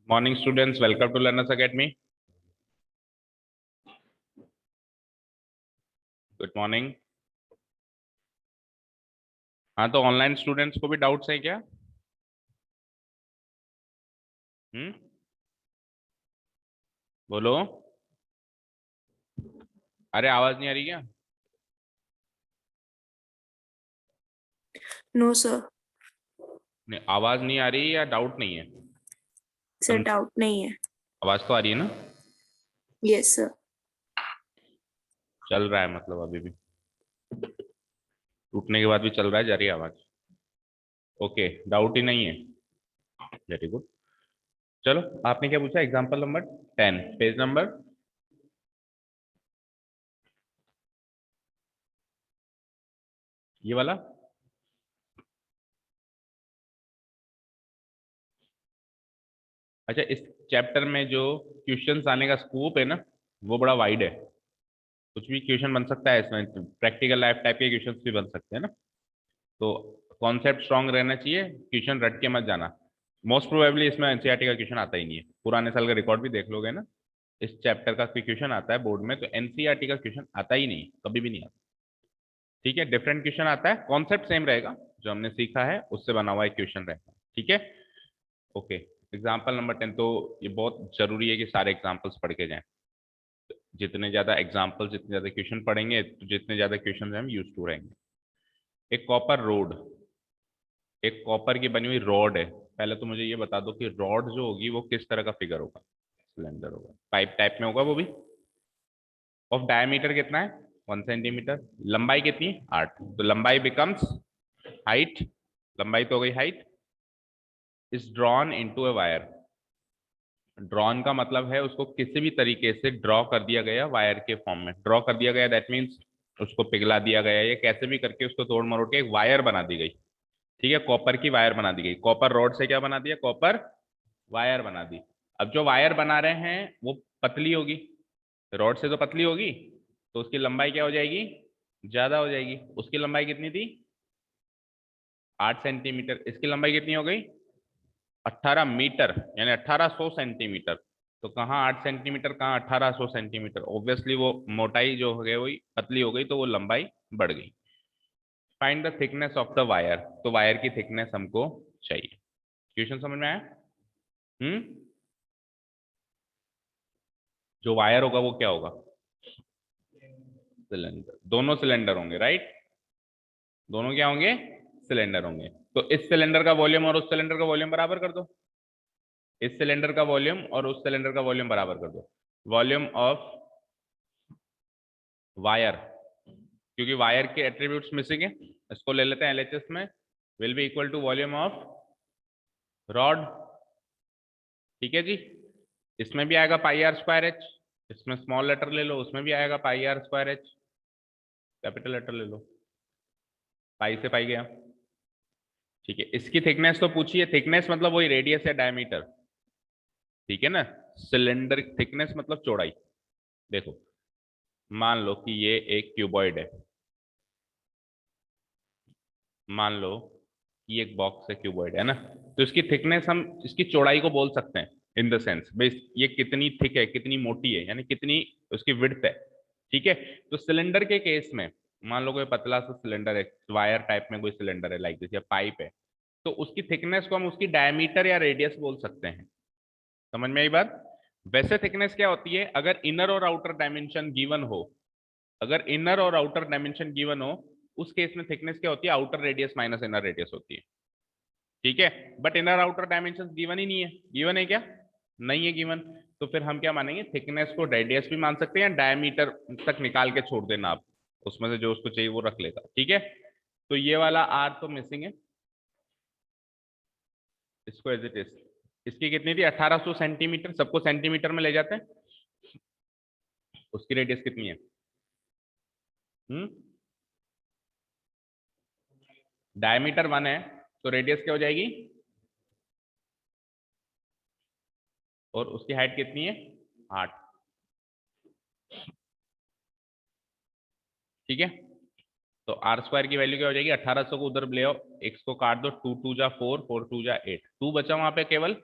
Morning students, welcome to Learners Academy. Good morning. हाँ, तो online students को भी डाउट्स हैं क्या? हम्म, बोलो। अरे, आवाज नहीं आ रही क्या? No sir. नहीं, आवाज नहीं आ रही या डाउट नहीं है? सर तुम, डाउट नहीं है। आवाज तो आ रही है ना? Yes sir. चल रहा है मतलब अभी भी टूटने के बाद भी चल रहा है, जा रही है आवाज। ओके, डाउट ही नहीं है। Very good. चलो, आपने क्या पूछा? Example number 10, page number. ये वाला। अच्छा, इस चैप्टर में जो क्वेश्चंस आने का स्कोप है ना, वो बड़ा वाइड है। कुछ भी क्वेश्चन बन सकता है इसमें, प्रैक्टिकल लाइफ टाइप के क्वेश्चंस भी बन सकते हैं ना। तो कॉन्सेप्ट स्ट्रांग रहना चाहिए, क्वेश्चन रट के मत जाना। मोस्ट प्रोबेबली इसमें एनसीईआरटी का क्वेश्चन आता ही नहीं है। पुराने साल का रिकॉर्ड भी देख लोगे ना, इस चैप्टर का कोई क्वेश्चन आता है बोर्ड में तो एनसीईआरटी का क्वेश्चन आता ही नहीं, कभी भी नहीं आता। ठीक है, डिफरेंट क्वेश्चन आता है, कॉन्सेप्ट सेम रहेगा, जो हमने सीखा है उससे बना हुआ एक क्वेश्चन रहेगा। ठीक है। ओके। एग्जाम्पल नंबर 10, तो ये बहुत जरूरी है कि सारे एग्जाम्पल्स पढ़ के जाएं। जितने ज्यादा एग्जाम्पल, जितने ज्यादा क्वेश्चन पढ़ेंगे तो जितने ज्यादा क्वेश्चन हम यूज टू रहेंगे। एक कॉपर रोड, एक कॉपर की बनी हुई रॉड है। पहले तो मुझे ये बता दो कि रॉड जो होगी वो किस तरह का फिगर होगा? सिलेंडर होगा, पाइप टाइप में होगा वो भी। ऑफ डायमीटर कितना है? 1 सेंटीमीटर। लंबाई कितनी? 8। तो लंबाई बिकम्स हाइट। लंबाई तो हो गई height. Is drawn into a wire. Drawn का मतलब है उसको किसी भी तरीके से ड्रॉ कर दिया गया, वायर के फॉर्म में ड्रॉ कर दिया गया, दैट मीन्स उसको पिघला दिया गया या कैसे भी करके उसको तोड़ मरोड़ के एक वायर बना दी गई। ठीक है, कॉपर की वायर बना दी गई। कॉपर रॉड से क्या बना दिया? कॉपर वायर बना दी। अब जो वायर बना रहे हैं वो पतली होगी, रॉड से तो पतली होगी, तो उसकी लंबाई क्या हो जाएगी? ज्यादा हो जाएगी। उसकी लंबाई कितनी थी? 8 सेंटीमीटर। इसकी लंबाई कितनी हो गई? 18 मीटर, यानी 1800 सेंटीमीटर। तो कहाँ 8 सेंटीमीटर, कहाँ 1800 सेंटीमीटर? ऑब्वियसली वो मोटाई जो हो गई वही पतली हो गई, तो वो लंबाई बढ़ गई। Find the thickness of the wire. तो वायर की थिकनेस हमको चाहिए। क्वेश्चन समझ में आया? हम्म। जो वायर होगा वो क्या होगा? सिलेंडर। दोनों सिलेंडर होंगे, राइट? दोनों क्या होंगे? सिलेंडर होंगे। तो इस सिलेंडर का वॉल्यूम और उस सिलेंडर का वॉल्यूम बराबर कर दो। इस सिलेंडर का वॉल्यूम और उस सिलेंडर का वॉल्यूम बराबर कर दो। वॉल्यूम ऑफ वायर, क्योंकि वायर के एट्रीब्यूट्स मिसिंग है, इसको ले लेते हैं एलएचएस में, will be equal to volume of rod. ठीक है जी। इसमें भी आएगा पाई आर स्क्वायर एच। इसमें स्मॉल लेटर ले लो, उसमें भी आएगा pi R square H. Capital letter ले लो, पाई से पाई गया। ठीक है, इसकी थिकनेस तो पूछिए। थिकनेस मतलब वही रेडियस या डायमीटर। ठीक है ना। सिलेंडर थिकनेस मतलब चौड़ाई। देखो, मान लो कि ये एक क्यूबॉइड है। मान लो कि एक बॉक्स है, क्यूबॉइड है ना। तो इसकी थिकनेस हम इसकी चौड़ाई को बोल सकते हैं, इन द सेंस बेस ये कितनी थिक है, कितनी मोटी है, यानी कितनी उसकी विड्थ है। ठीक है। तो सिलेंडर के केस में मान लो कोई पतला सा सिलेंडर है, वायर टाइप में कोई सिलेंडर है, लाइक दिस, या पाइप है, तो उसकी थिकनेस को हम उसकी डायमीटर या रेडियस बोल सकते हैं। समझ में आई बात? वैसे थिकनेस क्या होती है? अगर इनर और आउटर डायमेंशन गिवन हो, अगर इनर और आउटर डायमेंशन गिवन हो, उस केस में थिकनेस क्या होती है? Outer radius minus inner radius होती है। ठीक है। But inner outer dimension given ही नहीं है। गिवन है क्या? नहीं है गिवन। तो फिर हम क्या मानेंगे? थिकनेस को रेडियस भी मान सकते हैं, या डायमीटर तक निकाल के छोड़ देना आप, उसमें से जो उसको चाहिए वो रख लेगा। ठीक है। तो ये वाला आर तो मिसिंग है, इसको एज इट इज। इसकी कितनी थी? 1800 सेंटीमीटर। सबको सेंटीमीटर में ले जाते हैं। उसकी रेडियस कितनी है? हम्म। डायमीटर 1 है, तो रेडियस क्या हो जाएगी? और उसकी हाइट कितनी है? 8। ठीक है। तो आर स्क्वायर की वैल्यू क्या हो जाएगी? 1800 को उधर ले आओ, एक्स को काट दो, 2 2 जा 4, 4 2 जा 8, 2 बचा वहां पे केवल।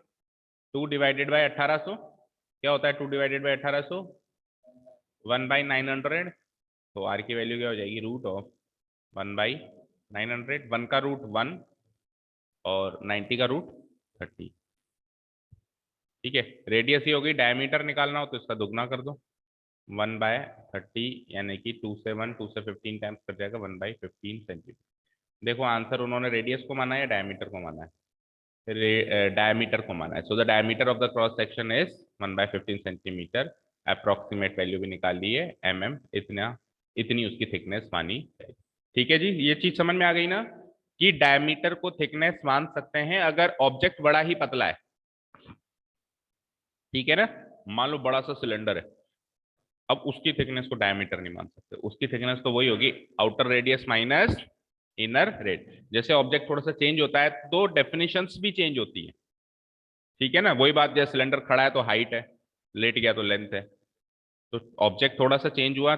2 डिवाइडेड बाय 1800 क्या होता है? 2 डिवाइडेड बाय 1800 1/900। तो आर की वैल्यू क्या हो जाएगी? Root of 1/900। 1 का रूट 1 और 90 का रूट 30। ठीक है, रेडियस ही होगी, डायमीटर निकालना हो तो इसका दुगना कर दो, 1/30 यानी कि 2 से 15 टाइम्स कर जाएगा 1/15 सेंटीमीटर। देखो आंसर उन्होंने रेडियस को माना है या डायमीटर को माना है? डायमीटर को माना है। So the diameter of the cross section is 1/15 centimetre. Approximate value भी निकाल ली है, इतनी उसकी थिकनेस मानी जाएगी। ठीक है जी, ये चीज समझ में आ गई ना कि डायमीटर को थिकनेस मान सकते हैं अगर ऑब्जेक्ट बड़ा ही पतला है। ठीक है ना, मान लो बड़ा सा सिलेंडर है, अब उसकी थिकनेस को डायमीटर नहीं मान सकते, उसकी थिकनेस तो वही होगी outer radius minus inner radius. जैसे ऑब्जेक्ट थोड़ा सा चेंज होता है तो डेफिनेशंस भी चेंज होती है। ठीक है ना, वही बात, जैसे सिलेंडर खड़ा है तो हाइट है, लेट गया तो लेंथ है। तो ऑब्जेक्ट थोड़ा सा चेंज हुआ,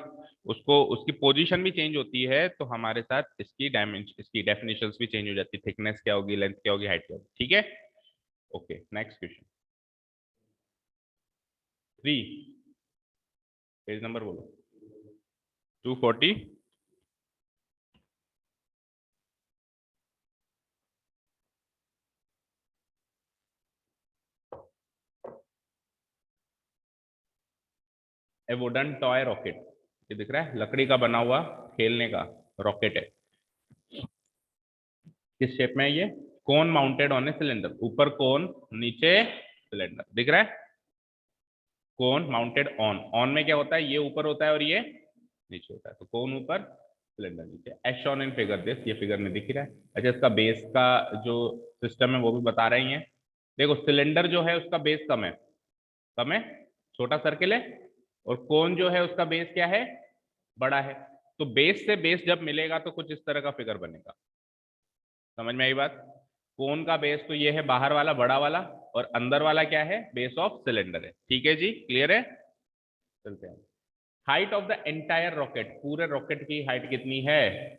उसको उसकी पोजीशन भी चेंज होती है, तो हमारे साथ इसकी डायमेंशन, इसकी डेफिनेशंस भी चेंज हो जाती है, थिकनेस क्या होगी, लेंथ क्या होगी, हाइट क्या होगी। ठीक है, okay, next question 3, page number बोलो। 240। ए वुडन टॉय रॉकेट, ये दिख रहा है, लकड़ी का बना हुआ खेलने का रॉकेट है। किस शेप में है ये? कोन माउंटेड ऑन ए सिलेंडर, ऊपर कोन नीचे सिलेंडर, दिख रहा है? कोन माउंटेड ऑन में क्या होता है, ये ऊपर होता है और ये नीचे होता है, तो कोन ऊपर सिलेंडर नीचे, as shown in figure this, ये फिगर में दिख ही रहा है। अच्छा, इसका बेस का जो सिस्टम है वो भी बता रही है। देखो सिलेंडर जो है उसका बेस कम है, कम है, छोटा सर्किल है, और कोन जो है उसका बेस क्या है, बड़ा है। तो बेस से बेस जब मिलेगा तो कुछ इस तरह का फिगर बनेगा। समझ में आई बात? कोन का बेस तो ये है बाहर वाला बड़ा वाला, और अंदर वाला क्या है, बेस ऑफ सिलेंडर है। ठीक है जी, क्लियर है? चलते हैं। Height of the entire rocket, पूरे रॉकेट की हाइट कितनी है?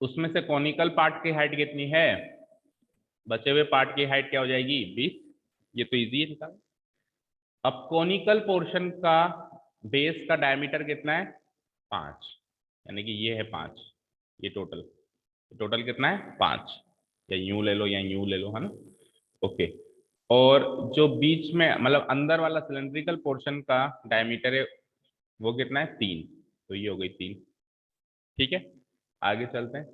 उसमें से कॉनिकल पार्ट की हाइट कितनी है? बचे हुए पार्ट की हाइट क्या हो जाएगी? 20। ये तो इजी है निकाल। अब कॉनिकल पोर्शन का बेस का डायमीटर कितना है? 5, यानी कि ये है 5, ये टोटल, टोटल कितना है? 5, या यूं ले लो या यूं ले लो, है ना? ओके। और जो बीच में मतलब अंदर वाला सिलेंड्रिकल पोर्शन का डायमीटर है वो कितना है? 3, तो ये हो गई 3। ठीक है, आगे चलते हैं।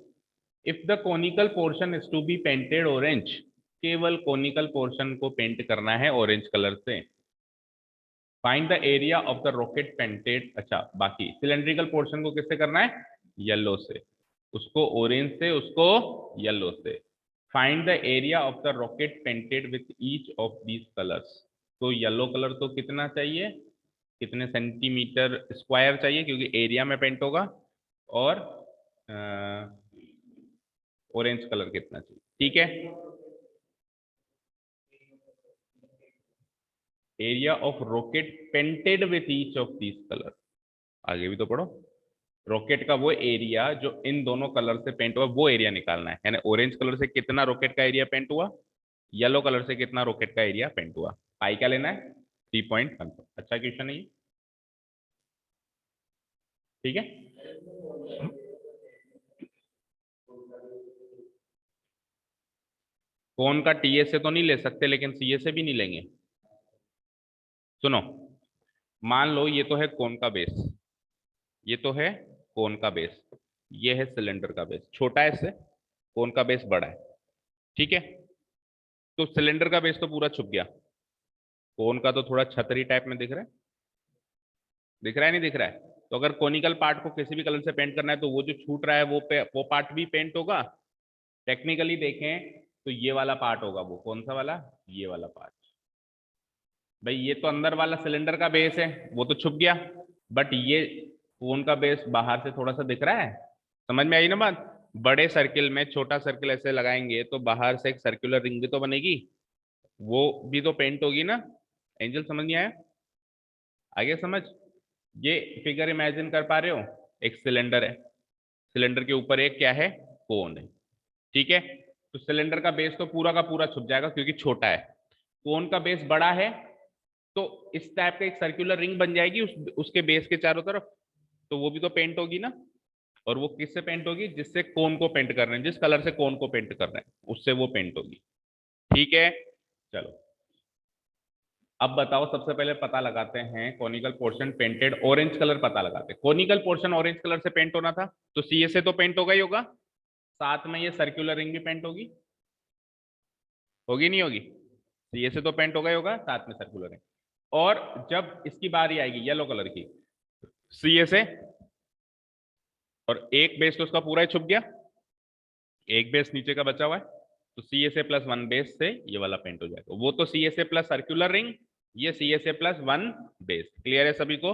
If the conical portion is to be painted orange, केवल कोनिकल पोर्शन को पेंट करना है ऑरेंज कलर से। Find the area of the rocket painted, अच्छा बाकी सिलेंड्रिकल पोर्शन को किससे करना है? येलो से, उसको ऑरेंज से, उसको येलो से। Find the area of the rocket painted with each of these colours. तो येलो कलर तो कितना चाहिए, कितने सेंटीमीटर स्क्वायर चाहिए, क्योंकि एरिया में पेंट होगा, और ऑरेंज कलर कितना चाहिए? ठीक है, area of rocket painted with each of these colour, आगे भी तो पढ़ो। रॉकेट का वो एरिया जो इन दोनों कलर से पेंट हुआ, वो एरिया निकालना है, यानी ऑरेंज कलर से कितना रॉकेट का एरिया पेंट हुआ, येलो कलर से कितना रॉकेट का एरिया पेंट हुआ। पाई क्या लेना है? 3.1। अच्छा क्वेश्चन है ये। ठीक है, कौन का टीए से तो नहीं ले सकते, लेकिन सीए से भी नहीं लेंगे। सुनो, मान लो ये तो है कोन का बेस, ये तो है कोन का बेस, ये है सिलेंडर का बेस, छोटा है इससे, कोन का बेस बड़ा है। ठीक है, तो सिलेंडर का बेस तो पूरा छुप गया, कोन का तो थोड़ा छतरी टाइप में दिख रहा है, दिख रहा है नहीं दिख रहा है? तो अगर कोनिकल पार्ट को किसी भी कलर से पेंट करना है तो वो जो छूट रहा है वो पार्ट भी पेंट होगा। टेक्निकली देखें तो ये वाला पार्ट होगा, वो कौन सा वाला, ये वाला पार्ट। भाई ये तो अंदर वाला सिलेंडर का बेस है, वो तो छुप गया, बट ये कोन का बेस बाहर से थोड़ा सा दिख रहा है। समझ में आई ना बात? बड़े सर्किल में छोटा सर्किल ऐसे लगाएंगे तो बाहर से एक सर्कुलर रिंग भी तो बनेगी, वो भी तो पेंट होगी ना। एंजल समझ नहीं आया? आगे समझ। ये फिगर इमेजिन कर पा रहे हो, एक सिलेंडर है, सिलेंडर के ऊपर एक क्या है, कोन है। ठीक है, तो सिलेंडर का बेस तो पूरा का पूरा छुप जाएगा क्योंकि छोटा है। कोन का बेस बड़ा है तो इस टाइप का एक सर्कुलर रिंग बन जाएगी उसके बेस के चारों तरफ, तो वो भी तो पेंट होगी ना। और वो किससे पेंट होगी? जिससे कोन को पेंट कर रहे हैं, जिस कलर से कोन को पेंट कर रहे हैं उससे वो पेंट होगी। ठीक है, चलो अब बताओ, सबसे पहले पता लगाते हैं conical portion painted orange colour पता लगाते हैं। कॉनिकल पोर्शन ऑरेंज कलर से पेंट होना था तो सी से तो पेंट होगा ही होगा, साथ में ये सर्कुलर रिंग भी पेंट होगी, होगी नहीं होगी? सी से तो पेंट होगा ही होगा, साथ में सर्कुलर रिंग। और जब इसकी बारी आएगी येलो कलर की, सी से, और एक बेस तो उसका पूरा ही छुप गया, एक बेस नीचे का बचा हुआ है, तो सी से प्लस वन बेस से ये वाला पेंट हो जाएगा। वो तो सी से प्लस सर्कुलर रिंग, ये सी से प्लस वन बेस। क्लियर है सभी को?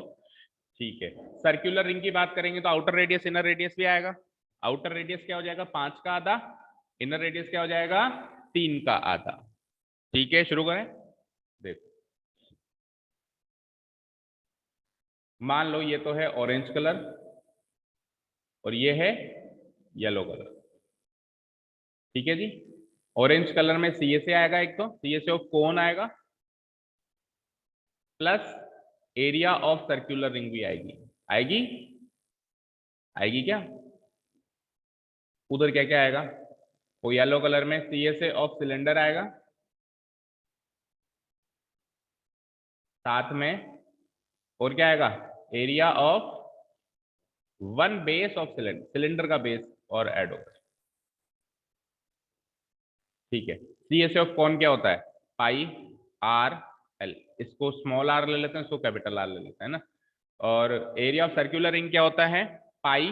ठीक है। सर्कुलर रिंग की बात करेंगे तो आउटर रेडियस इनर रेडियस भी आएगा। आउटर रेडियस क्या हो जाएगा? 5 का आधा। इनर रेडियस क्या हो जाएगा? 3 का आधा। ठीक है, शुरू करें। देखो, मान लो ये तो है ऑरेंज कलर और ये है येलो कलर। ठीक है जी। ऑरेंज कलर में सी से आएगा, एक तो सी से ऑफ कोन आएगा, plus area of circular ring भी आएगी। आएगी? आएगी क्या? उधर क्या क्या आएगा? वो येलो कलर में सी से ऑफ सिलेंडर आएगा, साथ में और क्या आएगा? Area of one base of cylinder, cylinder का बेस और ऐड होगा। ठीक है। सी से ऑफ कौन क्या होता है? पाई आर एल। इसको स्मॉल आर ले लेते हैं, इसको कैपिटल आर ले लेते हैं ना। और एरिया ऑफ सर्कुलर रिंग क्या होता है? Pi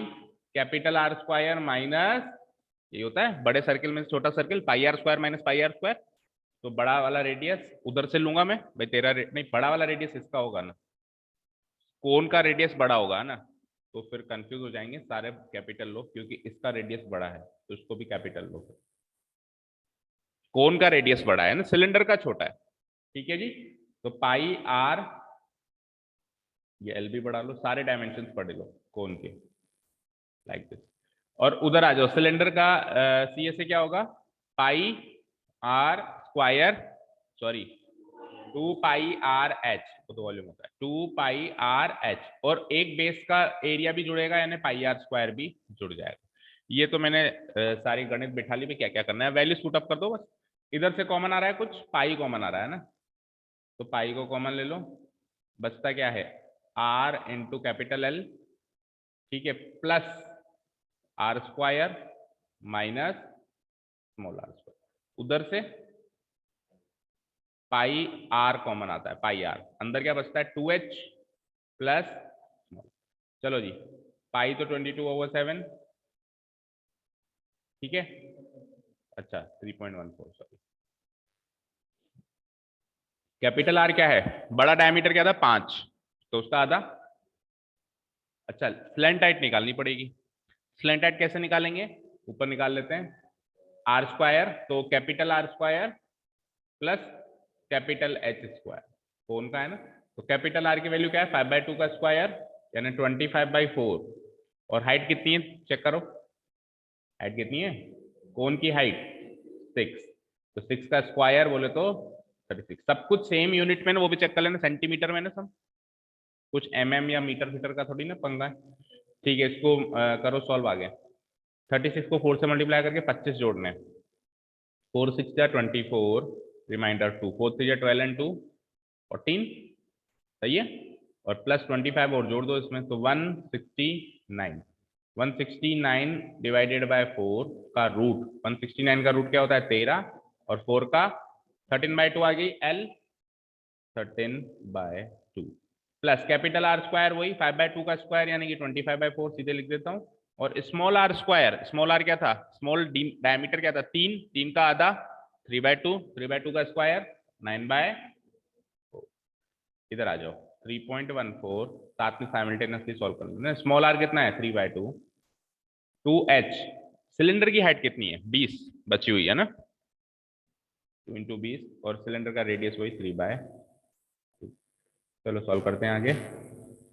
capital R square minus, ये होता है बड़े सर्किल में छोटा circle, pi R square minus pi R square. तो बड़ा वाला रेडियस उधर से लूंगा मैं भाई, तेरा नहीं, बड़ा वाला रेडियस इसका होगा ना, कोन का रेडियस बड़ा होगा ना, तो फिर कंफ्यूज हो जाएंगे सारे। कैपिटल लो क्योंकि इसका रेडियस बड़ा है तो इसको भी कैपिटल लो। कोन का रेडियस बड़ा है ना, सिलेंडर का छोटा है। ठीक है जी। तो पाई आर, ये एल भी बढ़ा लो, सारे डायमेंशन पढ़ लो कोन के, लाइक दिस। और उधर आ जाओ, सिलेंडर का सी से क्या होगा? Pi R square, sorry 2 pi R H, तो वॉल्यूम होता है 2 पाई आर एच, और एक बेस का एरिया भी जुड़ेगा यानी पाई आर स्क्वायर भी जुड़ जाएगा। ये तो मैंने सारी गणित बिठा ली भी, क्या क्या करना है, वैल्यू पुट अप कर दो बस। इधर से कॉमन आ रहा है कुछ, पाई कॉमन आ रहा है ना, तो पाई को कॉमन ले लो, बचता क्या है? आर इंटू कैपिटल एल, ठीक है, plus R square minus small R square. उधर से पाई आर कॉमन आता है, पाई आर, अंदर क्या बचता है? 2h plus small. चलो जी, पाई तो 22/7, ठीक है। अच्छा 3.14, सॉरी। कैपिटल आर क्या है? बड़ा डायमीटर क्या था? 5, तो उसका आधा। अच्छा, स्लैंट हाइट निकालनी पड़ेगी। स्लैंट हाइट कैसे निकालेंगे? ऊपर निकाल लेते हैं, आर स्क्वायर, तो capital R square plus capital H square, cone का है ना। तो कैपिटल आर की वैल्यू क्या है? 5/2 का स्क्वायर यानी 25/4। और हाइट कितनी है चेक करो, हाइट कितनी है? कोन की हाइट 6, तो 6 का स्क्वायर बोले तो 36। सब कुछ सेम यूनिट में ना, वो भी चेक कर लेना, सेंटीमीटर में ना सब कुछ, या मीटर फीटर का थोड़ी ना पंगा है। ठीक है, इसको करो सॉल्व। आगे 36 को 4 से मल्टीप्लाई करके 25 जोड़ने, 4 6 जा 24, रिमाइंडर 2, 4 3 जा 12 एंड 2 14, सही है। और प्लस 25 और जोड़ दो इसमें, तो 169। 169 डिवाइडेड बाय 4 का रूट, 169 का रूट क्या होता है? 13, और 4 का 13/2 आ गई L, 13/2 plus capital R square वही 5/2 का स्क्वायर यानी कि 25/4, सीधे लिख देता हूँ। और small R square, small R क्या था? स्मॉल डायमीटर क्या था? 3, 3 का आधा 3/2, 3/2 का स्क्वायर 9/4। इधर आ जाओ 3.14, साथ में साइमल्टेनियसली सॉल्व कर लेना। स्मॉल आर कितना है? 3/2, 2h। सिलेंडर की हाइट कितनी है? 20 बची हुई है ना, 2 × 20, और सिलेंडर का रेडियस वही 3/2। चलो सॉल्व करते हैं आगे।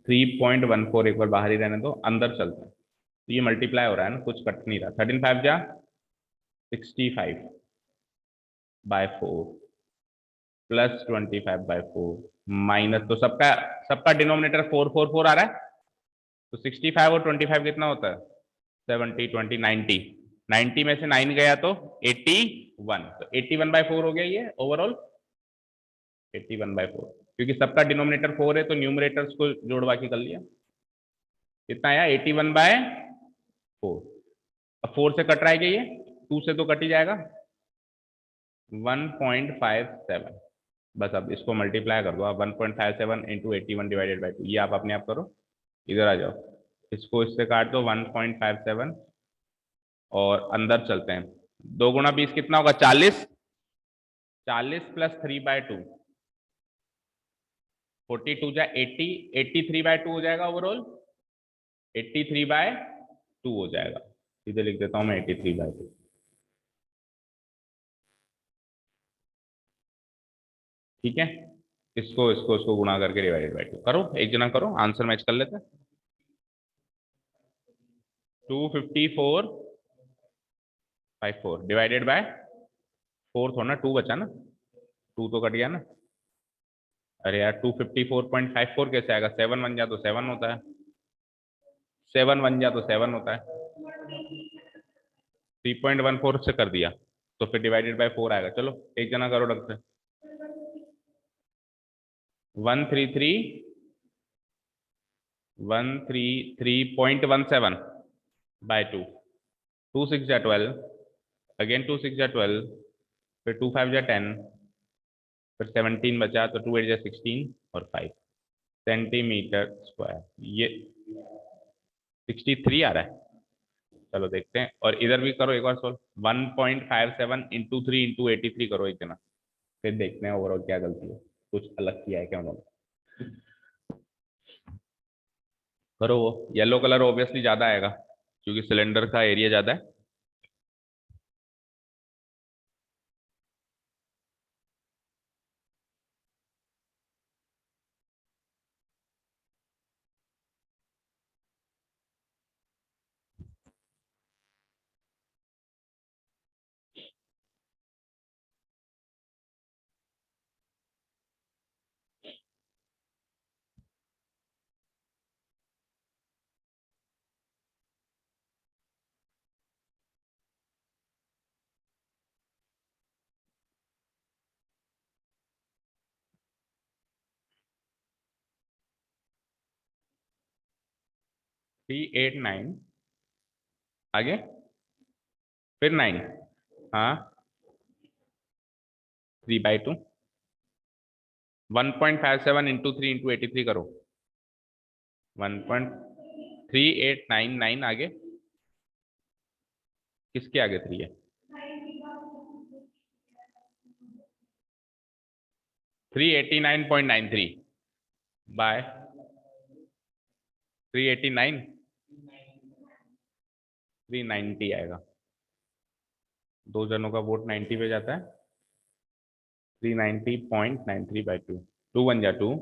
3.14 एक बार बाहर ही रहने दो, अंदर चलते हैं। तो ये मल्टीप्लाई हो रहा है ना, कुछ कट नहीं रहा। 13 5 जा 65/4 प्लस 25/4 माइनस, तो सबका सबका डिनोमिनेटर 4 आ रहा है, तो 65 और 25 कितना होता है? 70, 20, 90। 90 में से 9 गया तो 81, तो 81/4 हो गया ये ओवरऑल। 81/4, क्योंकि सबका डिनोमिनेटर 4 है तो न्यूमरेटर्स को जोड़वा के कर लिया। कितना आया? 81/4। अब 4 से कट रहा है क्या ये? 2 से तो कट ही जाएगा। 1.57। बस अब इसको मल्टीप्लाई कर दो आप, 1.57 इंटू 81/2। ये आप अपने आप करो, इधर आ जाओ, इसको इससे काट दो 1.57 और अंदर चलते हैं। 2 गुणा 20 कितना होगा? 40। 40 प्लस 3/2 42 जा 80, 83/2 हो जाएगा ओवरऑल। 83/2 हो जाएगा। सीधे लिख देता हूं मैं 83/2। ठीक है, इसको गुणा करके डिवाइडेड बाई 2 करो, एक जना करो, आंसर मैच कर लेते हैं। 254/4 डिवाइडेड बाय 4 थोड़ा ना, 2 बचा ना, 2 तो कट गया ना। अरे यार 254.54 कैसे आएगा? 7 बन जा तो 7 होता है, 7 बन जा तो 7 होता है। 3.14 से कर दिया तो फिर डिवाइडेड बाय 4 आएगा। चलो एक जना करो ढंग से। 133.17/2। 2 6 जा 12, अगेन 2 6 जा 12, फिर 2 5 जा 10, फिर 17 बचा तो 2 8 जा 16 और 5 सेंटीमीटर स्क्वायर। ये 63 आ रहा है। चलो देखते हैं, और इधर भी करो एक बार सोल्व। 1.57 इंटू 3 इंटू 83 करो एक जना, फिर देखते हैं ओवरऑल क्या गलती है, कुछ अलग किया है क्या उन्होंने। करो, वो येलो कलर ऑब्वियसली ज्यादा आएगा क्योंकि सिलेंडर का एरिया ज्यादा है। थ्री एट नाइन, आगे फिर 9, हाँ 3/2। 1.57 इंटू 3 इंटू 83 करो। 1.3899 आगे, किसके आगे 3 है? 389.93 बाय 389, 390 आएगा। दो जनों का वोट 90 पे जाता है। 390.93/2। 2 1 जा 2,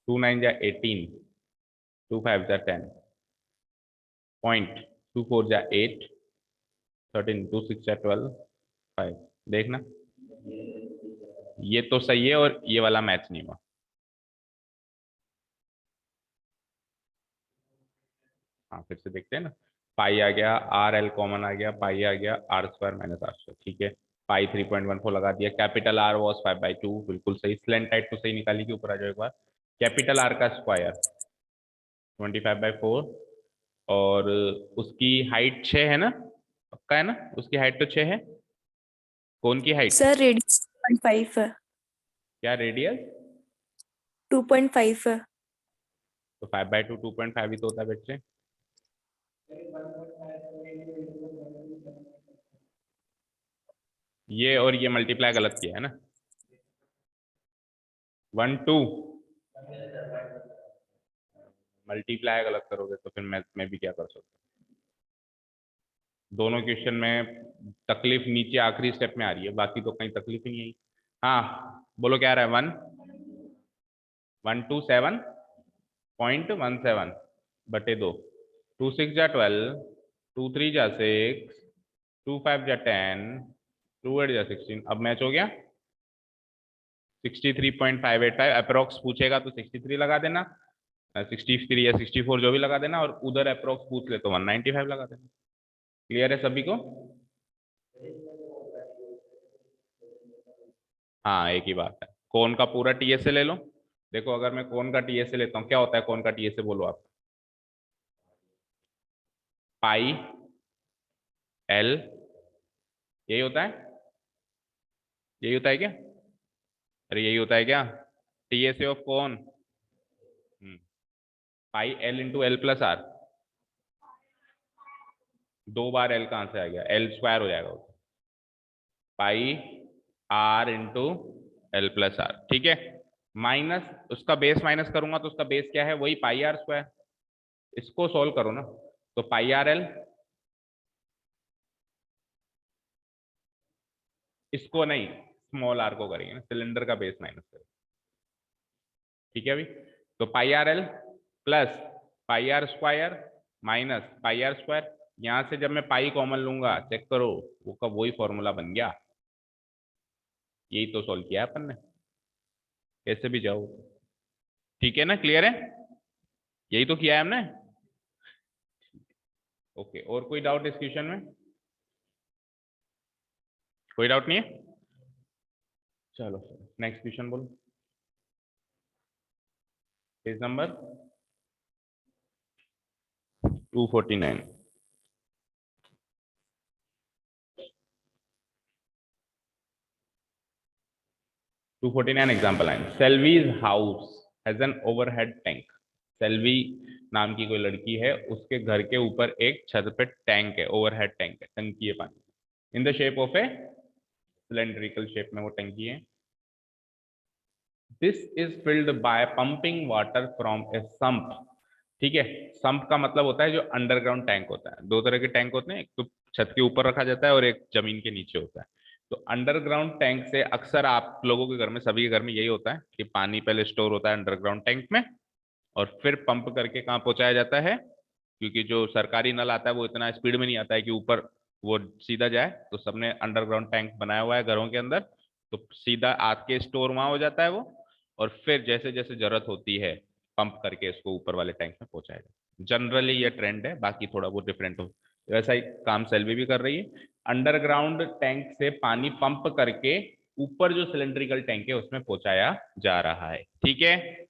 2 9 जा 18, 2 5 जा 10, पॉइंट 2 4 जा 8, 13 2 6 जा 12, 5। देखना ये तो सही है और ये वाला मैच नहीं हुआ। हाँ फिर से देखते हैं ना। पाई आ गया, आर एल कॉमन आ गया, पाई आ गया, R² - R², ठीक है। पाई 3.14 लगा दिया। कैपिटल आर वॉज 5/2, बिल्कुल सही। स्लेंट टाइट तो सही निकाली के ऊपर आ जाओ एक बार। कैपिटल आर का स्क्वायर 25/4, और उसकी हाइट 6 है ना, पक्का है ना? उसकी हाइट तो 6 है। कौन की हाइट? सर रेडियस 2.5 है। क्या रेडियस? 2.5 है। तो 5/2 2.5 ही तो होता है बच्चे। ये और ये मल्टीप्लाई गलत किया है ना। 1 2 मल्टीप्लाई गलत करोगे तो फिर मैं भी क्या कर सकता हूँ। दोनों क्वेश्चन में तकलीफ नीचे आखिरी स्टेप में आ रही है, बाकी तो कहीं तकलीफ ही नहीं आई। हाँ बोलो क्या आ रहा है? 127.17/2। 2 6 जा 12, 2 3 जा 6, 2 5 जा 10, 2 8 जा 16, अब मैच हो गया। 63.585 अप्रोक्स पूछेगा तो 63 लगा देना, 63 या 64 जो भी लगा देना, और उधर अप्रोक्स पूछ ले तो 195 लगा देना। क्लियर है सभी को? हाँ एक ही बात है। कोन का पूरा टीएसए ले लो। देखो अगर मैं कोन का टीएसए लेता हूँ, क्या होता है कोन का टीएसए, बोलो आप। पाई एल, यही होता है, यही होता है क्या? अरे यही होता है क्या? TSA of cone, pi L into L plus R. दो बार एल कहां से आ गया, एल स्क्वायर हो जाएगा वो। Pi R into L plus R, ठीक है। माइनस उसका बेस माइनस करूंगा तो उसका बेस क्या है, वही पाई आर स्क्वायर। इसको सोल्व करो ना, तो पाई आर एल, इसको नहीं, स्मॉल आर को करेंगे ना, सिलेंडर का बेस माइनस करेंगे, ठीक है अभी। तो pi R L plus pi R square minus pi R square. यहां से जब मैं पाई कॉमन लूंगा, चेक करो, वो का वही फॉर्मूला बन गया। यही तो सोल्व किया अपन ने, कैसे भी जाओ, ठीक है ना, क्लियर है? यही तो किया है हमने। ओके, और कोई डाउट इस क्वेश्चन में? कोई डाउट नहीं है? चलो नेक्स्ट क्वेश्चन बोलो। Page number 249। 249 example line, Selvi's house has an overhead tank. Selvi नाम की कोई लड़की है, उसके घर के ऊपर एक छत पे टैंक है, ओवरहेड टैंक है, टंकी है पानी, इन the shape of A cylindrical shape में वो टंकी है। This is filled by pumping water from A sump. ठीक है, सम्प का मतलब होता है जो अंडरग्राउंड टैंक होता है। दो तरह के टैंक होते हैं, एक तो छत के ऊपर रखा जाता है और एक जमीन के नीचे होता है। तो अंडरग्राउंड टैंक से अक्सर आप लोगों के घर में, सभी के घर में यही होता है कि पानी पहले स्टोर होता है अंडरग्राउंड टैंक में, और फिर पंप करके कहाँ पहुंचाया जाता है, क्योंकि जो सरकारी नल आता है वो इतना स्पीड में नहीं आता है कि ऊपर वो सीधा जाए, तो सबने अंडरग्राउंड टैंक बनाया हुआ है घरों के अंदर, तो सीधा आके स्टोर वहां हो जाता है वो, और फिर जैसे जैसे जरूरत होती है पंप करके इसको ऊपर वाले टैंक में पहुंचाया जाता है। जनरली ये ट्रेंड है, बाकी थोड़ा बहुत डिफरेंट हो। वैसा ही काम सेल्वी भी कर रही है, अंडरग्राउंड टैंक से पानी पंप करके ऊपर जो सिलेंड्रिकल टैंक है उसमें पहुंचाया जा रहा है, ठीक है,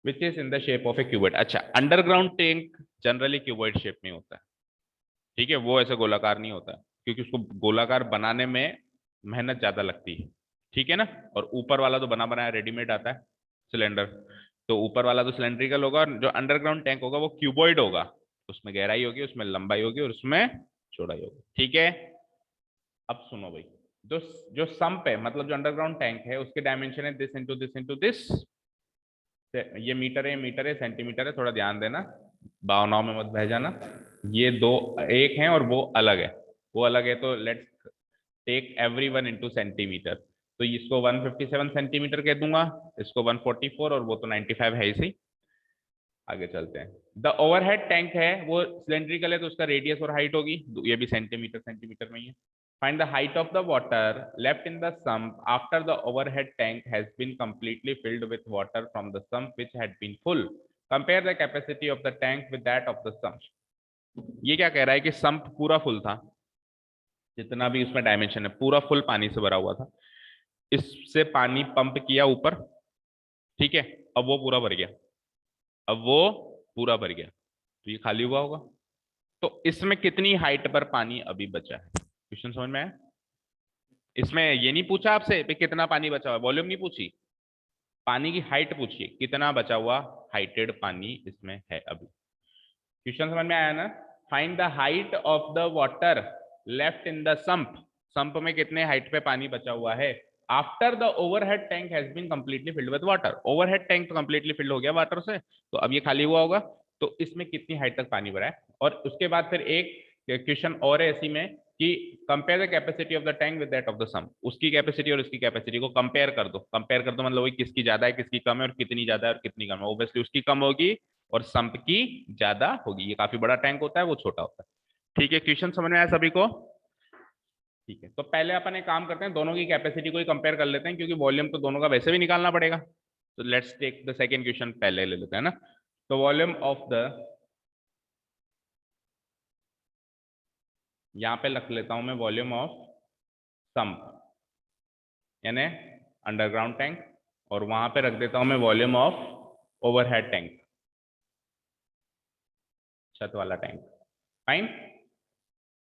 which is in the shape of a cuboid. अच्छा, underground tank generally cuboid shape में होता है, ठीक है, वो ऐसे गोलाकार नहीं होता, क्योंकि उसको गोलाकार बनाने में मेहनत ज्यादा लगती है, ठीक है ना। और ऊपर वाला तो बना बनाया रेडीमेड आता है सिलेंडर, तो ऊपर वाला तो सिलेंड्रिकल होगा, और जो अंडरग्राउंड टैंक होगा वो क्यूबॉइड होगा, उसमें गहराई होगी, उसमें लंबाई होगी और उसमें चौड़ाई होगी, ठीक है। अब सुनो भाई, जो जो सम्प है, मतलब जो अंडरग्राउंड टैंक है, उसके डायमेंशन है this into this into this. ये मीटर है, मीटर है, सेंटीमीटर है, थोड़ा ध्यान देना, भावनाओं में मत बह जाना। ये दो एक हैं और वो अलग है, वो अलग है, तो let's take every one into centimetre. तो इसको 157 सेंटीमीटर कह दूंगा, इसको 144, और वो तो 95 है इसी। आगे चलते हैं। द ओवरहेड टैंक है वो सिलेंड्रिकल है, तो उसका रेडियस और हाइट होगी, ये भी सेंटीमीटर सेंटीमीटर में ही है। Find the height of the water left in the sump after the overhead tank has been completely filled with water from the sump which had been full. Compare the capacity of the tank with that of the sump. ये क्या कह रहा है कि sump पूरा full था, जितना भी उसमें डायमेंशन है पूरा फुल पानी से भरा हुआ था, इससे पानी पंप किया ऊपर, ठीक है, अब वो पूरा भर गया, अब वो पूरा भर गया, तो ये खाली हुआ होगा। तो इसमें कितनी हाइट पर पानी अभी बचा है? क्वेश्चन समझ में आया? इसमें ये नहीं पूछा आपसे कितना पानी बचा हुआ, वॉल्यूम नहीं पूछी, पानी की हाइट पूछिए, कितना बचा हुआ हाइटेड पानी इसमें है अभी। क्वेश्चन समझ में आया ना? Find the height of the water left in the sump, sump में कितने हाइट पे पानी बचा हुआ है after the overhead tank has been completely filled with water. Overhead tank तो कंप्लीटली फिल्ड हो गया वाटर से, तो अब ये खाली हुआ होगा, तो इसमें कितनी हाइट तक पानी भरा है। और उसके बाद फिर एक क्वेश्चन और है इसी में कि compare the capacity of the tank with that of the sump, उसकी कैपेसिटी और इसकी कैपेसिटी को कंपेयर कर दो। कंपेयर कर दो मतलब वही किसकी ज्यादा है किसकी कम है, और कितनी ज्यादा है और कितनी कम है। ऑब्वियसली उसकी कम होगी और सम्प की ज्यादा होगी, ये काफी बड़ा टैंक होता है वो छोटा होता है, ठीक है। क्वेश्चन समझ में आया सभी को? ठीक है, तो पहले अपन एक काम करते हैं, दोनों की कैपेसिटी को ही कंपेयर कर लेते हैं, क्योंकि वॉल्यूम तो दोनों का वैसे भी निकालना पड़ेगा। तो let's take the second question पहले ले लेते हैं ना। तो वॉल्यूम ऑफ द, यहां पे रख लेता हूं मैं वॉल्यूम ऑफ सम्प यानी अंडरग्राउंड टैंक, और वहां पे रख देता हूं मैं वॉल्यूम ऑफ ओवरहेड टैंक, छत वाला टैंक। फाइन।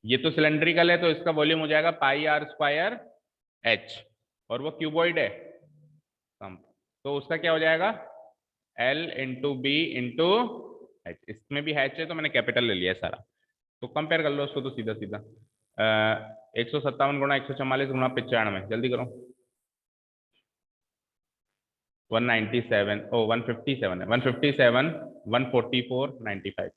ये तो सिलेंड्रिकल है, तो इसका वॉल्यूम हो जाएगा पाई आर स्क्वायर एच, और वो क्यूबॉइड है सम्प, तो उसका क्या हो जाएगा L into B into H. इसमें भी एच है तो मैंने कैपिटल ले लिया है सारा, तो कंपेयर कर लो उसको, तो सीधा सीधा 157 गुणा 144 गुणा 95, जल्दी करो। 197, ओ 157 है, 157 144 95,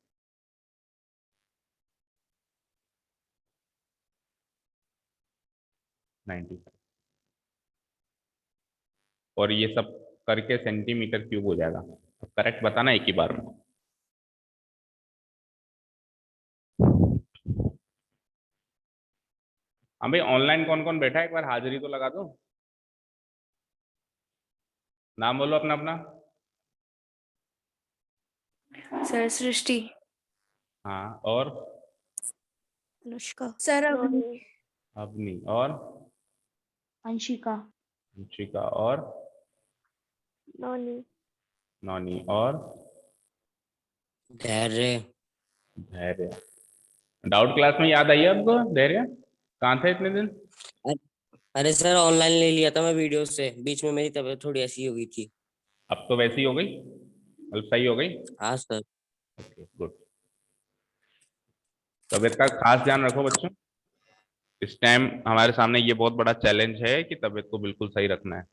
95, और ये सब करके सेंटीमीटर क्यूब हो जाएगा। अब करेक्ट बताना एक ही बार में। हाँ भाई, ऑनलाइन कौन कौन बैठा है, एक बार हाजिरी तो लगा दो। नाम बोलो अपना अपना। सर सृष्टि। हाँ, और अनुष्का सर अवनी। अवनी, और अंशिका, अंशिका, और नौनी, नौनी, और धैर्य। धैर्य। डाउट क्लास में याद आई है आपको धैर्य? कहाँ थे इतने दिन? अरे सर ऑनलाइन ले लिया था मैं वीडियो से, बीच में मेरी तबीयत थोड़ी ऐसी हो गई थी। अब तो वैसी हो गई, मतलब सही हो गई। हाँ सर। Okay good. तबीयत का खास ध्यान रखो बच्चों, इस टाइम हमारे सामने ये बहुत बड़ा चैलेंज है कि तबीयत को बिल्कुल सही रखना है,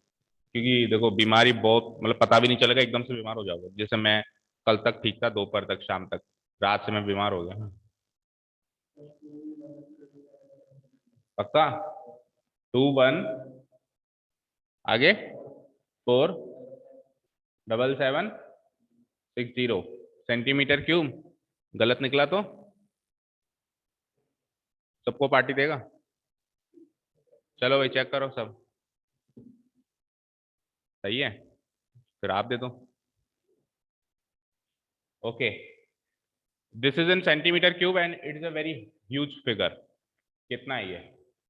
क्योंकि देखो बीमारी बहुत, मतलब पता भी नहीं चलेगा, एकदम से बीमार हो जाओगे। जैसे मैं कल तक ठीक था, दोपहर तक, शाम तक, रात से मैं बीमार हो गया। पक्का? 21, आगे 47760 सेंटीमीटर क्यूब। गलत निकला तो सबको पार्टी देगा। चलो भाई चेक करो सब सही है, फिर आप दे दो। Okay, this is in centimetre cube and it is a very huge figure. कितना है ये?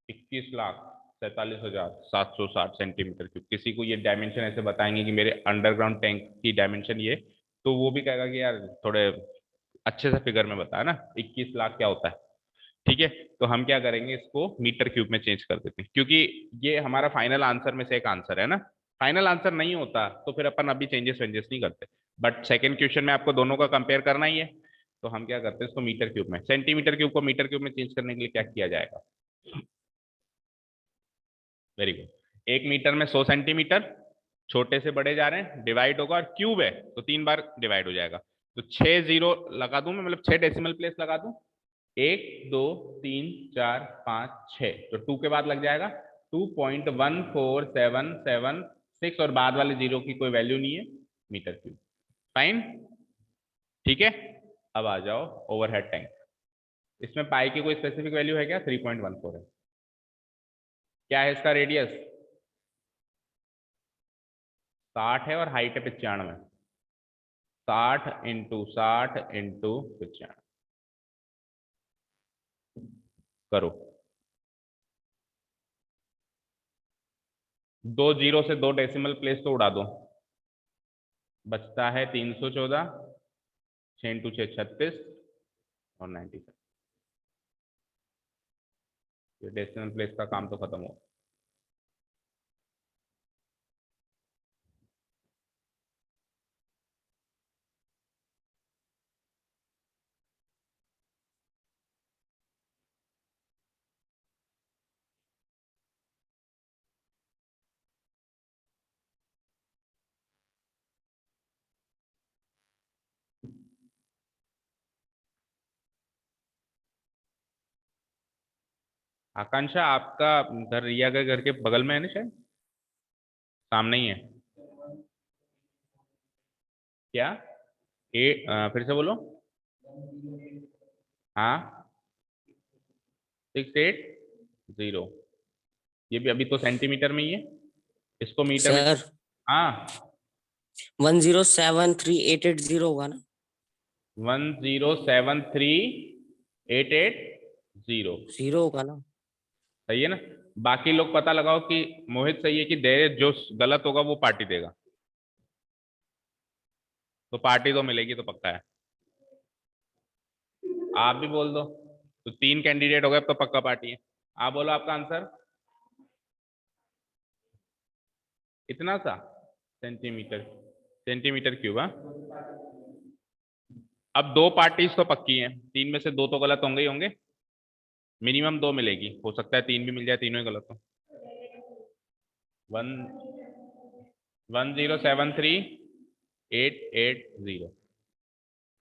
21,47,760 सेंटीमीटर क्यूब। किसी को ये डायमेंशन ऐसे बताएंगे कि मेरे अंडरग्राउंड टैंक की डायमेंशन ये, तो वो भी कहेगा कि यार थोड़े अच्छे से फिगर में बता ना, 21 लाख क्या होता है। ठीक है, तो हम क्या करेंगे, इसको मीटर क्यूब में चेंज कर देते हैं, क्योंकि ये हमारा फाइनल आंसर में से एक आंसर है ना। फाइनल आंसर नहीं होता तो फिर अपन अभी चेंजेस वेंजेस नहीं करते, बट सेकंड क्वेश्चन में आपको दोनों का कंपेयर करना ही है, तो हम क्या करते हैं इसको मीटर क्यूब में, सेंटीमीटर क्यूब को मीटर क्यूब में चेंज करने के लिए क्या किया जाएगा। Very good. 1 मीटर में 100 सेंटीमीटर, छोटे से बड़े जा रहे हैं, डिवाइड होगा, और क्यूब है तो 3 बार डिवाइड हो जाएगा। तो 6 जीरो लगा दूं मैं, मतलब 6 डेसिमल प्लेस लगा दूं, 1 2 3 4 5 6, तो 2 के बाद लग जाएगा 2.14776, और बाद वाले जीरो की कोई वैल्यू नहीं है, मीटर क्यूब। फाइन, ठीक है। अब आ जाओ ओवरहेड टैंक। इसमें पाई की कोई स्पेसिफिक वैल्यू है क्या? 3.14 है। क्या है इसका रेडियस? 60 है, और हाइट है 95। 60 × 60 × 95 करो। 2 जीरो से 2 डेसिमल प्लेस तो उड़ा दो, बचता है 314, 6 × 6 36, और 97। ये डेसिमल प्लेस का काम तो खत्म हो। आकांक्षा, आपका घर रिया के घर के बगल में है ना शायद, सामने ही है क्या? फिर से बोलो। हाँ, 68 0। ये भी अभी तो सेंटीमीटर में ही है, इसको मीटर में। सर हाँ 1073,880 होगा ना? 1073,880 0 होगा ना? सही है ना। बाकी लोग पता लगाओ कि मोहित सही है कि दे, जो गलत होगा वो पार्टी देगा, तो पार्टी तो मिलेगी तो पक्का है। आप भी बोल दो, तो 3 कैंडिडेट हो गए, अब तो पक्का पार्टी है। आप बोलो आपका आंसर। इतना सा सेंटीमीटर, सेंटीमीटर क्यूब। हाँ, अब 2 पार्टीज तो पक्की हैं, 3 में से 2 तो गलत होंगे ही होंगे, मिनिमम 2 मिलेगी, हो सकता है 3 भी मिल जाए, तीनों ही गलत हो। 1073,880।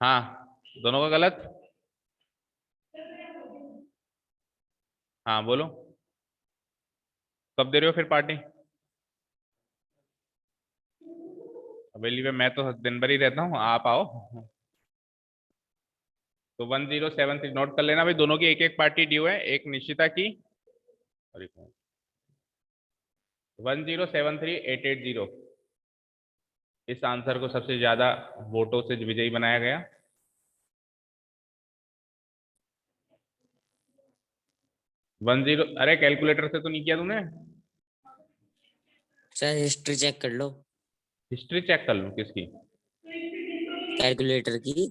हाँ, दोनों का गलत। हाँ बोलो, कब दे रहे हो फिर पार्टी? अवेली पे मैं तो दिन भर ही रहता हूँ, आप आओ। तो 1073 नोट कर लेना भाई, दोनों की एक एक पार्टी ड्यू है, एक निशिता की और एक 1073,880। इस आंसर को सबसे ज्यादा वोटों से विजयी बनाया गया। अरे कैलकुलेटर से तो नहीं किया तुमने? सर हिस्ट्री चेक कर लो, हिस्ट्री चेक कर लूं किसकी? कैलकुलेटर की।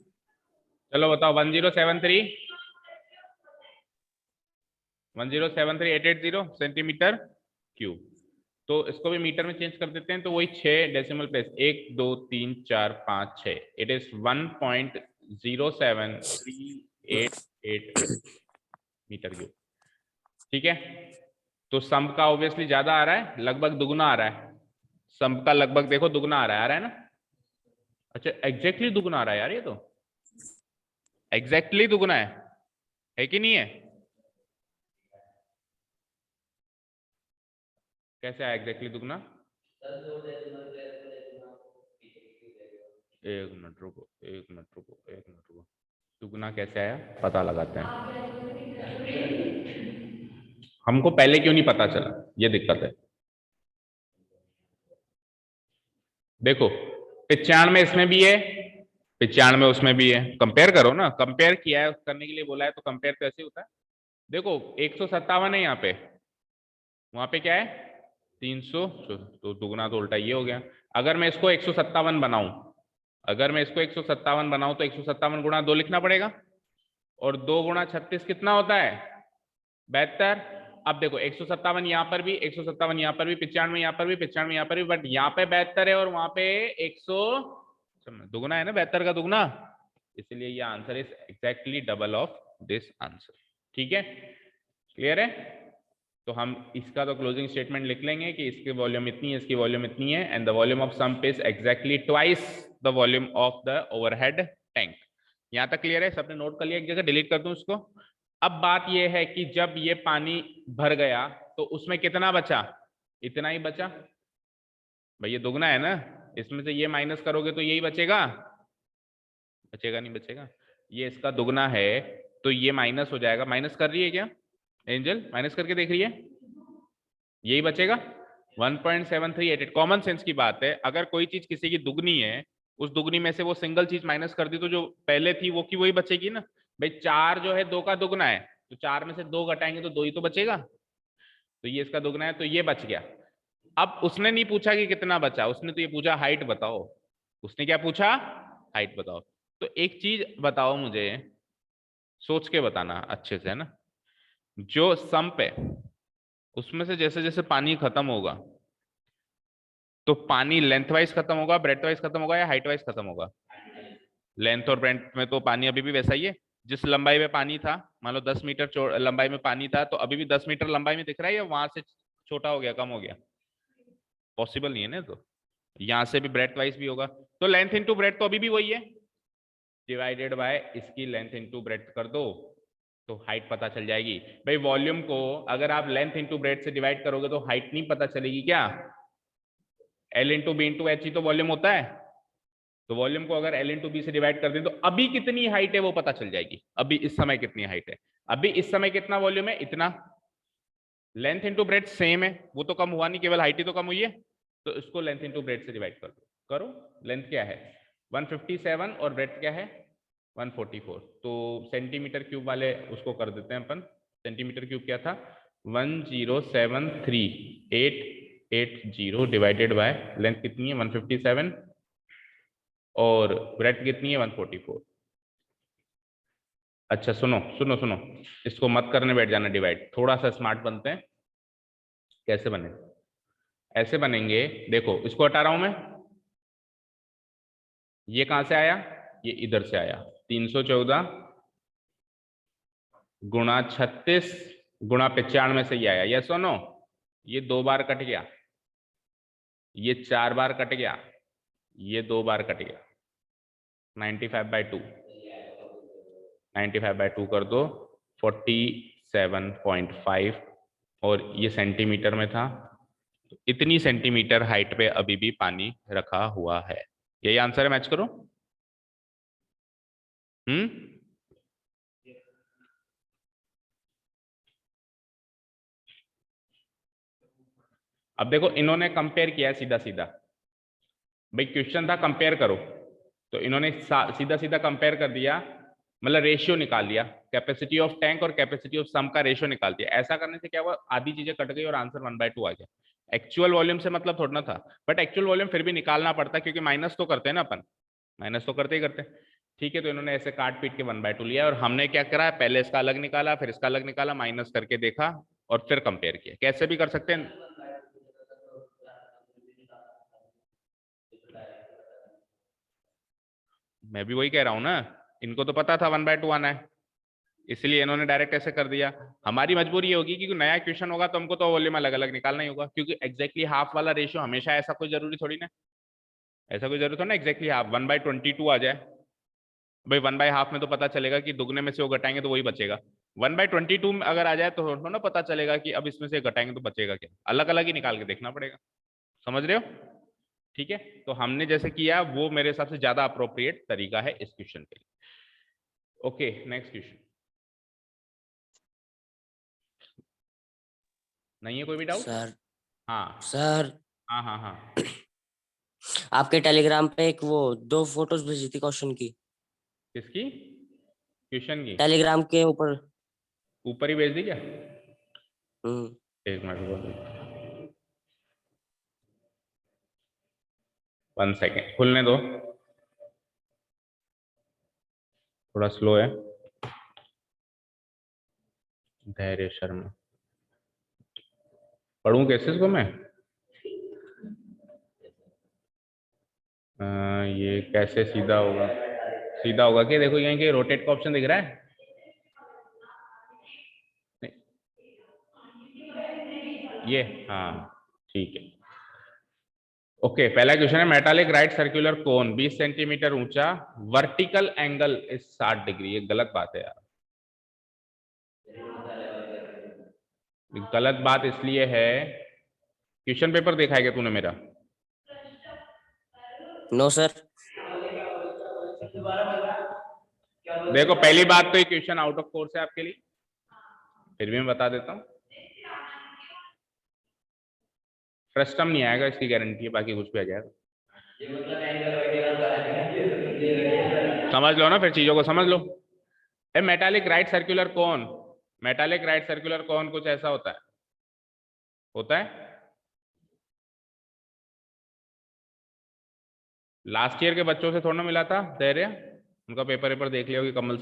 चलो बताओ, 1073,880 सेंटीमीटर क्यूब। तो इसको भी मीटर में चेंज कर देते हैं, तो वही 6 डेसिमल प्लेस, 1 2 3 4 5 6, इट इज 1.07388 मीटर क्यूब। ठीक है, तो सम का ऑब्वियसली ज्यादा आ रहा है, लगभग दुगुना आ रहा है। सम का लगभग देखो दुगुना आ रहा है ना? अच्छा एग्जैक्टली दुगुना आ रहा है यार, ये तो एग्जैक्टली दुगुना है कि नहीं है? कैसे आया एग्जैक्टली दुगुना? एक मिनट रुको, एक मिनट रुको, एक मिनट रुको, दुगुना कैसे आया पता लगाते हैं। हमको पहले क्यों नहीं पता चला, ये दिक्कत है। देखो 95 इसमें भी है, 95 उसमें भी है, कंपेयर करो ना, कंपेयर किया है, करने के लिए बोला है तो कंपेयर तो ऐसे होता है। देखो 157 है यहाँ पे, वहां पे क्या है 300, तो दुगुना तो उल्टा ये हो गया। अगर मैं इसको 157 बनाऊं, अगर मैं इसको 157 बनाऊं तो 157 गुणा 2 लिखना पड़ेगा, और 2 गुणा 36 कितना होता है 72। अब देखो 157 यहाँ पर भी, 157 यहाँ पर भी, 95 यहाँ पर भी, 95 यहाँ पर भी, बट यहाँ पे 72 है और वहां पे 100 दुगुना है ना, 72 का दुगुना, इसलिए ये answer is exactly double of this answer. ठीक है, क्लियर है? तो हम इसका तो क्लोजिंग स्टेटमेंट लिख लेंगे कि इसकी वॉल्यूम इतनी है, इसकी वॉल्यूम इतनी है, and the volume of sump is exactly twice the volume of the overhead tank. यहां तक क्लियर है? सबने नोट कर लिया? एक जगह डिलीट कर दूं इसको। अब बात यह है कि जब ये पानी भर गया तो उसमें कितना बचा? इतना ही बचा भाई, ये दुगना है ना, इसमें से ये माइनस करोगे तो यही बचेगा, बचेगा नहीं बचेगा? ये इसका दुगना है तो ये माइनस हो जाएगा। माइनस कर रही है क्या एंजल? माइनस करके देख रही है, यही बचेगा 1.7388। कॉमन सेंस की बात है, अगर कोई चीज किसी की दुगनी है, उस दुगनी में से वो सिंगल चीज माइनस कर दी तो जो पहले थी वो की वही बचेगी ना। भाई 4 जो है 2 का दुगना है, तो 4 में से 2 घटाएंगे तो 2 ही तो बचेगा, तो ये इसका दुगना है तो ये बच गया। अब उसने नहीं पूछा कि कितना बचा, उसने तो ये पूछा हाइट बताओ। उसने क्या पूछा? हाइट बताओ। तो एक चीज बताओ मुझे, सोच के बताना अच्छे से, है ना? जो सम्प है उसमें से जैसे जैसे पानी खत्म होगा, तो पानी लेंथ वाइज खत्म होगा, ब्रेथ वाइज खत्म होगा, या हाइट वाइज खत्म होगा? लेंथ और ब्रेथ में तो पानी अभी भी वैसा ही है। जिस लंबाई में पानी था, मान लो 10 मीटर लंबाई में पानी था, तो अभी भी 10 मीटर लंबाई में दिख रहा है, या वहां से छोटा हो गया, कम हो गया? पॉसिबल नहीं है ना, तो यहां से भी ब्रेथ वाइज भी होगा, तो लेंथ इंटू ब्रेथ तो अभी भी वही है, डिवाइडेड बाय इसकी लेंथ इंटू ब्रेथ कर दो तो हाइट पता चल जाएगी। भाई वॉल्यूम को अगर आप लेंथ इंटू ब्रेथ से डिवाइड करोगे तो हाइट नहीं पता चलेगी क्या? L into B into H ही तो वॉल्यूम होता है, तो वॉल्यूम को अगर एल इंटू बी से डिवाइड कर दें तो अभी कितनी हाइट है वो पता चल जाएगी। अभी इस समय कितनी हाइट है, अभी इस समय कितना वॉल्यूम है, इतना, लेंथ इंटू ब्रेथ सेम है, वो तो कम हुआ नहीं, केवल हाइट ही तो कम हुई है, तो इसको लेंथ इंटू ब्रेथ से डिवाइड कर दो। करो, लेंथ क्या है 157 और ब्रेथ क्या है 144, तो सेंटीमीटर क्यूब वाले उसको कर देते हैं अपन। सेंटीमीटर क्यूब क्या था 1073880 डिवाइडेड बाय लेंथ कितनी है 157 और ब्रेथ कितनी है 144। अच्छा सुनो सुनो सुनो, इसको मत करने बैठ जाना डिवाइड, थोड़ा सा स्मार्ट बनते हैं। कैसे बने, ऐसे बनेंगे, देखो इसको हटा रहा हूं मैं, ये कहां से आया, ये इधर से आया, 314 गुणा 36 गुणा 95 से ये आया, ये सुनो, ये 2 बार कट गया, ये 4 बार कट गया, ये 2 बार कट गया, 95/2 95/2 कर दो 47.5, और ये सेंटीमीटर में था, तो इतनी सेंटीमीटर हाइट पे अभी भी पानी रखा हुआ है। यही आंसर है, मैच करो। अब देखो इन्होंने कंपेयर किया है सीधा सीधा, भाई क्वेश्चन था कंपेयर करो, तो इन्होंने सीधा सीधा कंपेयर कर दिया, मतलब रेशियो निकाल लिया, कैपेसिटी ऑफ टैंक और कैपेसिटी ऑफ सम का रेशियो निकाल दिया। ऐसा करने से क्या हुआ, आधी चीजें कट गई और आंसर 1/2 आ गया। एक्चुअल वॉल्यूम से मतलब थोड़ा ना था, बट एक्चुअल वॉल्यूम फिर भी निकालना पड़ता है, क्योंकि माइनस तो करते हैं ना अपन, माइनस तो करते ही करते हैं। ठीक है, तो इन्होंने ऐसे काट पीट के 1/2 लिया, और हमने क्या करा, पहले इसका अलग निकाला, फिर इसका अलग निकाला, माइनस करके देखा और फिर कंपेयर किया। कैसे भी कर सकते हैं, मैं भी वही कह रहा हूं ना, इनको तो पता था 1/2 आना है, इसलिए इन्होंने डायरेक्ट ऐसे कर दिया। हमारी मजबूरी ये होगी कि नया क्वेश्चन होगा तो हमको तो वॉल्यूम अलग अलग निकालना ही होगा, क्योंकि एग्जैक्टली हाफ वाला रेशियो हमेशा ऐसा कोई जरूरी थोड़ी ना, ऐसा कोई जरूरी थोड़ा ना एग्जैक्टली हाफ 1/22 आ जाए। भाई 1/2 में तो पता चलेगा कि दुगने में से वो घटाएंगे तो वही बचेगा, 1/22 में अगर आ जाए तो ना पता चलेगा कि अब इसमें से घटाएंगे तो बचेगा क्या, अलग अलग ही निकाल के देखना पड़ेगा। समझ रहे हो? ठीक है, तो हमने जैसे किया वो मेरे हिसाब से ज्यादा अप्रोप्रिएट तरीका है इस क्वेश्चन के लिए। Okay, next question. नहीं है कोई भी डाउट? सर हाँ सर हाँ हाँ हाँ, आपके टेलीग्राम पे एक वो 2 फोटोज भेजी थी क्वेश्चन की, किसकी? क्वेश्चन की? टेलीग्राम के ऊपर। ऊपर ही भेज दी क्या? हम्म। एक मिनट, 1 सेकेंड, खुलने दो, थोड़ा स्लो है। धैर्य शर्मा, पढ़ूं कैसे इसको मैं? ये कैसे सीधा होगा, सीधा होगा कि देखो यहाँ के रोटेट का ऑप्शन दिख रहा है, नहीं, ये हाँ ठीक है। ओके, पहला क्वेश्चन है, मेटालिक राइट सर्कुलर कोन 20 सेंटीमीटर ऊंचा, वर्टिकल एंगल इस 60 डिग्री। ये गलत बात है यार, गलत बात इसलिए है, क्वेश्चन पेपर देखा है क्या तूने मेरा? No sir. देखो पहली बात तो ये क्वेश्चन आउट ऑफ कोर्स है आपके लिए, फिर भी मैं बता देता हूँ, फ्रस्टम नहीं आएगा इसकी गारंटी है, बाकी कुछ भी आ जाएगा। समझ लो ना, फिर चीजों को समझ लो। Metallic right circular cone, metallic right circular cone कुछ ऐसा होता है, होता है। लास्ट ईयर के बच्चों से थोड़ा ना मिला था धैर्य, उनका पेपर देख लिया होगी, कमल सर